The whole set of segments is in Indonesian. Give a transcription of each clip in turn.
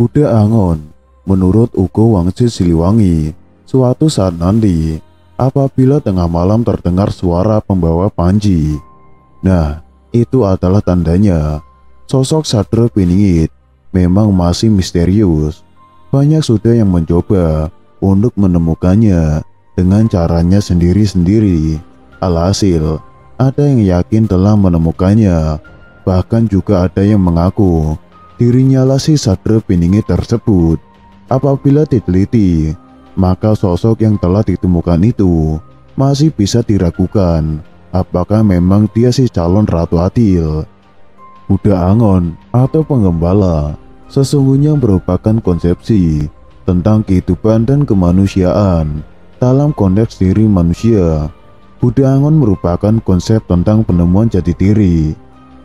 Buddha Angon, menurut Ugo Wangsit Siliwangi, suatu saat nanti, apabila tengah malam terdengar suara pembawa panji. Nah, itu adalah tandanya sosok Sadra Piningit memang masih misterius. Banyak sudah yang mencoba untuk menemukannya dengan caranya sendiri-sendiri. Alhasil, ada yang yakin telah menemukannya, bahkan juga ada yang mengaku dirinya lah si Sadra Piningit tersebut. Apabila diteliti, maka sosok yang telah ditemukan itu masih bisa diragukan apakah memang dia si calon Ratu Adil. Buddha Angon atau penggembala sesungguhnya merupakan konsepsi tentang kehidupan dan kemanusiaan dalam konteks diri manusia. Buddha Angon merupakan konsep tentang penemuan jati diri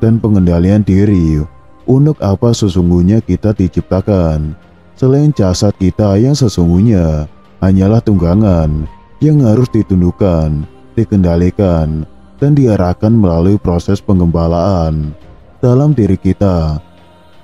dan pengendalian diri. Untuk apa sesungguhnya kita diciptakan, selain jasad kita yang sesungguhnya hanyalah tunggangan yang harus ditundukkan, dikendalikan, dan diarahkan melalui proses penggembalaan. Dalam diri kita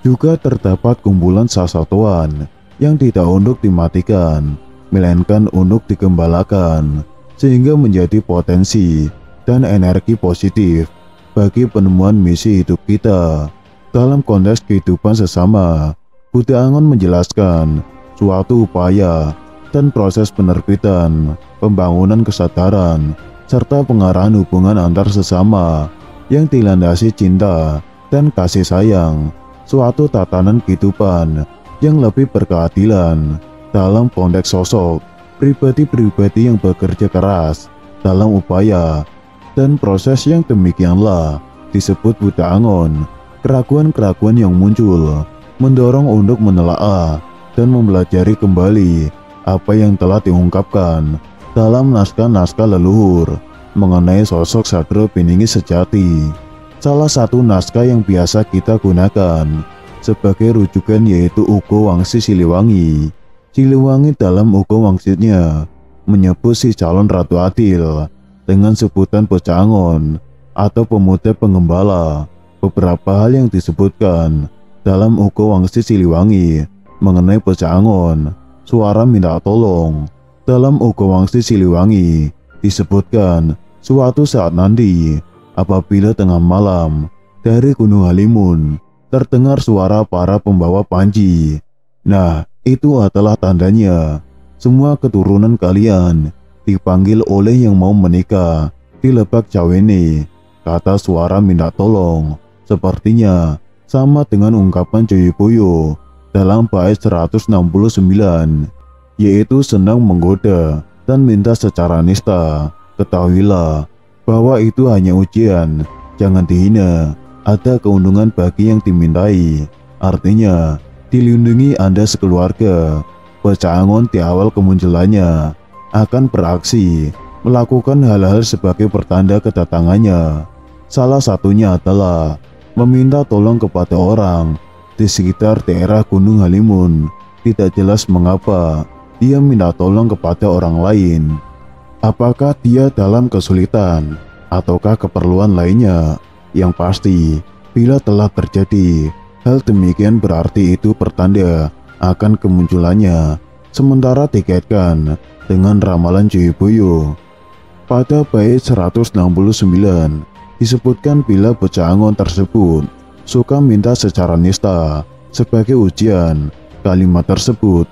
juga terdapat kumpulan sasatuan yang tidak untuk dimatikan, melainkan untuk digembalakan, sehingga menjadi potensi dan energi positif bagi penemuan misi hidup kita. Dalam konteks kehidupan sesama, Buddha Angon menjelaskan suatu upaya dan proses penerbitan, pembangunan kesadaran, serta pengarahan hubungan antar sesama yang dilandasi cinta dan kasih sayang, suatu tatanan kehidupan yang lebih berkeadilan dalam konteks sosok pribadi-pribadi yang bekerja keras dalam upaya dan proses yang demikianlah disebut Buddha Angon. Keraguan-keraguan yang muncul mendorong untuk menelaah dan mempelajari kembali apa yang telah diungkapkan dalam naskah-naskah leluhur mengenai sosok Sadra Piningit sejati. Salah satu naskah yang biasa kita gunakan sebagai rujukan yaitu Ugo Wangsit Siliwangi. Siliwangi dalam Ugo Wangsitnya menyebut si calon Ratu Adil dengan sebutan Bocah Angon atau pemuda penggembala. Beberapa hal yang disebutkan dalam Ugo Wangsit Siliwangi mengenai Bocah Angon, suara minta tolong. Dalam Ugo Wangsit Siliwangi disebutkan suatu saat nanti apabila tengah malam dari Gunung Halimun terdengar suara para pembawa panji. Nah, itu adalah tandanya semua keturunan kalian dipanggil oleh yang mau menikah di Lebak Cawene. Kata suara minta tolong sepertinya sama dengan ungkapan Joyoboyo dalam bait 169, yaitu senang menggoda dan minta secara nista. Ketahuilah bahwa itu hanya ujian, jangan dihina, ada keuntungan bagi yang dimintai. Artinya, dilindungi Anda sekeluarga. Bocah Angon di awal kemunculannya akan beraksi, melakukan hal-hal sebagai pertanda kedatangannya. Salah satunya adalah meminta tolong kepada orang di sekitar daerah Gunung Halimun. Tidak jelas mengapa dia minta tolong kepada orang lain. Apakah dia dalam kesulitan ataukah keperluan lainnya? Yang pasti, bila telah terjadi hal demikian berarti itu pertanda akan kemunculannya. Sementara dikaitkan dengan ramalan Joyoboyo. Pada bait 169 disebutkan bila Bocah Angon tersebut suka minta secara nista sebagai ujian. Kalimat tersebut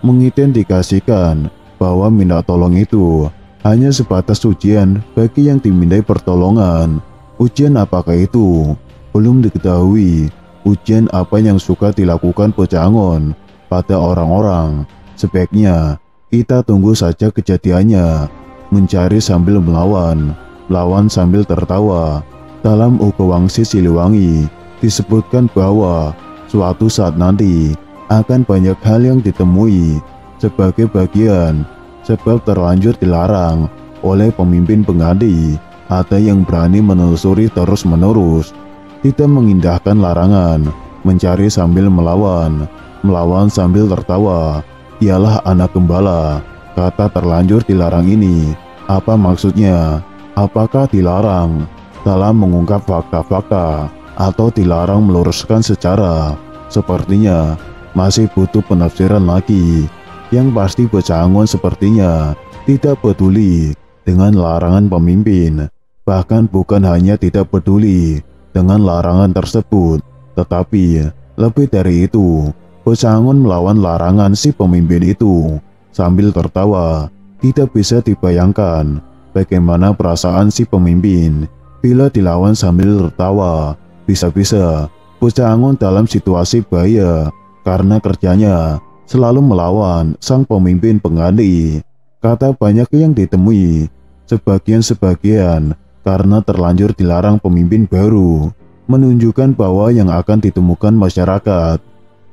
mengindikasikan bahwa minta tolong itu hanya sebatas ujian bagi yang dimintai pertolongan. Ujian apakah itu? Belum diketahui. Ujian apa yang suka dilakukan Bocah Angon pada orang-orang? Sebaiknya kita tunggu saja kejadiannya. Mencari sambil melawan, melawan sambil tertawa. Dalam Ugo Wangsit Siliwangi disebutkan bahwa suatu saat nanti akan banyak hal yang ditemui sebagai bagian sebab terlanjur dilarang oleh pemimpin pengganti. Ada yang berani menelusuri terus-menerus, tidak mengindahkan larangan, mencari sambil melawan, melawan sambil tertawa. Ialah anak gembala. Kata terlanjur dilarang ini, apa maksudnya? Apakah dilarang dalam mengungkap fakta-fakta atau dilarang meluruskan secara? Sepertinya masih butuh penafsiran lagi. Yang pasti Pecangon sepertinya tidak peduli dengan larangan pemimpin. Bahkan bukan hanya tidak peduli dengan larangan tersebut, tetapi lebih dari itu, Pecangon melawan larangan si pemimpin itu. Sambil tertawa, tidak bisa dibayangkan bagaimana perasaan si pemimpin bila dilawan sambil tertawa. Bisa-bisa Pecangon dalam situasi bahaya karena kerjanya selalu melawan sang pemimpin pengganti. Kata banyak yang ditemui, sebagian karena terlanjur dilarang pemimpin baru, menunjukkan bahwa yang akan ditemukan masyarakat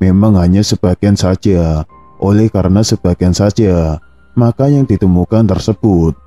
memang hanya sebagian saja. Oleh karena sebagian saja, maka yang ditemukan tersebut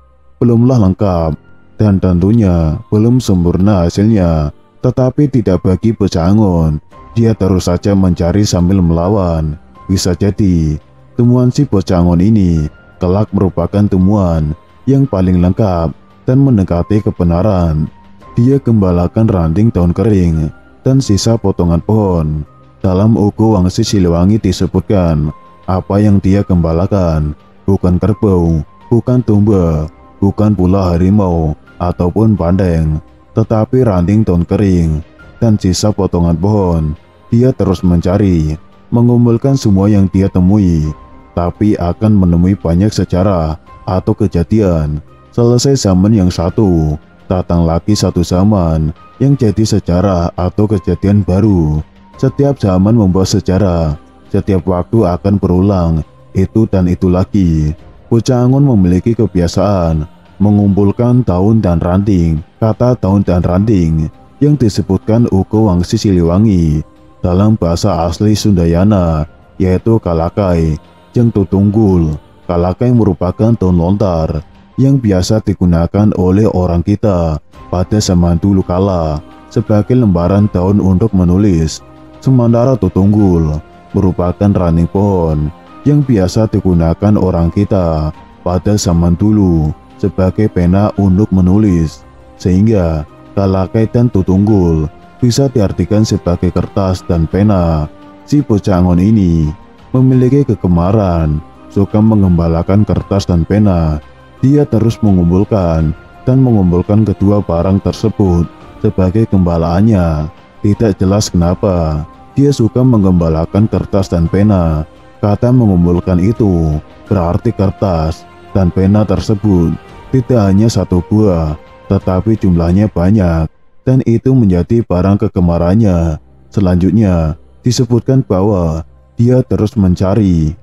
belumlah lengkap dan tentunya belum sempurna hasilnya. Tetapi tidak bagi Pecangon, dia terus saja mencari sambil melawan. Bisa jadi temuan si Pecangon ini kelak merupakan temuan yang paling lengkap dan mendekati kebenaran. Dia gembalakan ranting daun kering dan sisa potongan pohon. Dalam Ugo Wangsi Siliwangi disebutkan, apa yang dia gembalakan bukan kerbau, bukan domba, bukan pula harimau ataupun bandeng, tetapi ranting daun kering dan sisa potongan pohon. Dia terus mencari, mengumpulkan semua yang dia temui, tapi akan menemui banyak sejarah atau kejadian. Selesai zaman yang satu, datang lagi satu zaman yang jadi sejarah atau kejadian baru. Setiap zaman membawa sejarah, setiap waktu akan berulang itu dan itu lagi. Pecangon memiliki kebiasaan mengumpulkan daun dan ranting. Kata daun dan ranting yang disebutkan Ugo Wangsi Siliwangi dalam bahasa asli Sundayana yaitu kalakai, jeng tutunggul. Kalakai merupakan daun lontar yang biasa digunakan oleh orang kita pada zaman dulu kala sebagai lembaran daun untuk menulis. Sementara tutunggul merupakan ranting pohon yang biasa digunakan orang kita pada zaman dulu sebagai pena untuk menulis. Sehingga kalakai dan tutunggul bisa diartikan sebagai kertas dan pena. Si Pecangon ini memiliki kegemaran suka mengembalakan kertas dan pena. Dia terus mengumpulkan dan mengumpulkan kedua barang tersebut sebagai gembalaannya. Tidak jelas kenapa dia suka menggembalakan kertas dan pena. Kata mengumpulkan itu berarti kertas dan pena tersebut tidak hanya satu buah, tetapi jumlahnya banyak, dan itu menjadi barang kegemarannya. Selanjutnya disebutkan bahwa dia terus mencari,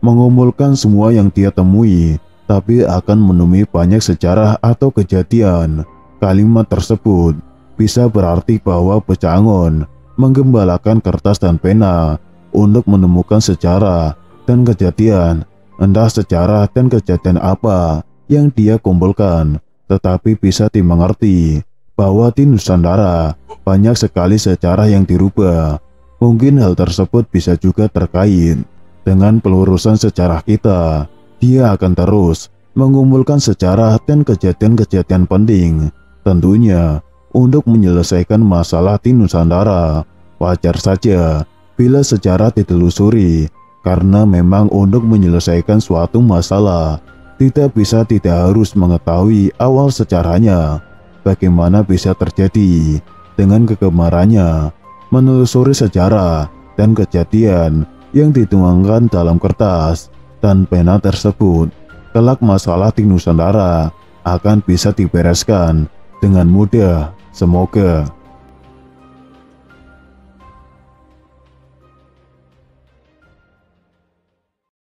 mengumpulkan semua yang dia temui, tapi akan menemui banyak sejarah atau kejadian. Kalimat tersebut bisa berarti bahwa Pecangon menggembalakan kertas dan pena untuk menemukan sejarah dan kejadian. Entah sejarah dan kejadian apa yang dia kumpulkan, tetapi bisa dimengerti bahwa di Nusantara banyak sekali sejarah yang dirubah. Mungkin hal tersebut bisa juga terkait dengan pelurusan sejarah kita. Dia akan terus mengumpulkan sejarah dan kejadian-kejadian penting, tentunya untuk menyelesaikan masalah di Nusantara. Wajar saja bila sejarah ditelusuri, karena memang untuk menyelesaikan suatu masalah tidak bisa tidak harus mengetahui awal sejarahnya. Bagaimana bisa terjadi dengan kegemarannya menelusuri sejarah dan kejadian yang dituangkan dalam kertas dan pena tersebut. Kelak masalah di Nusantara akan bisa dibereskan dengan mudah. Semoga.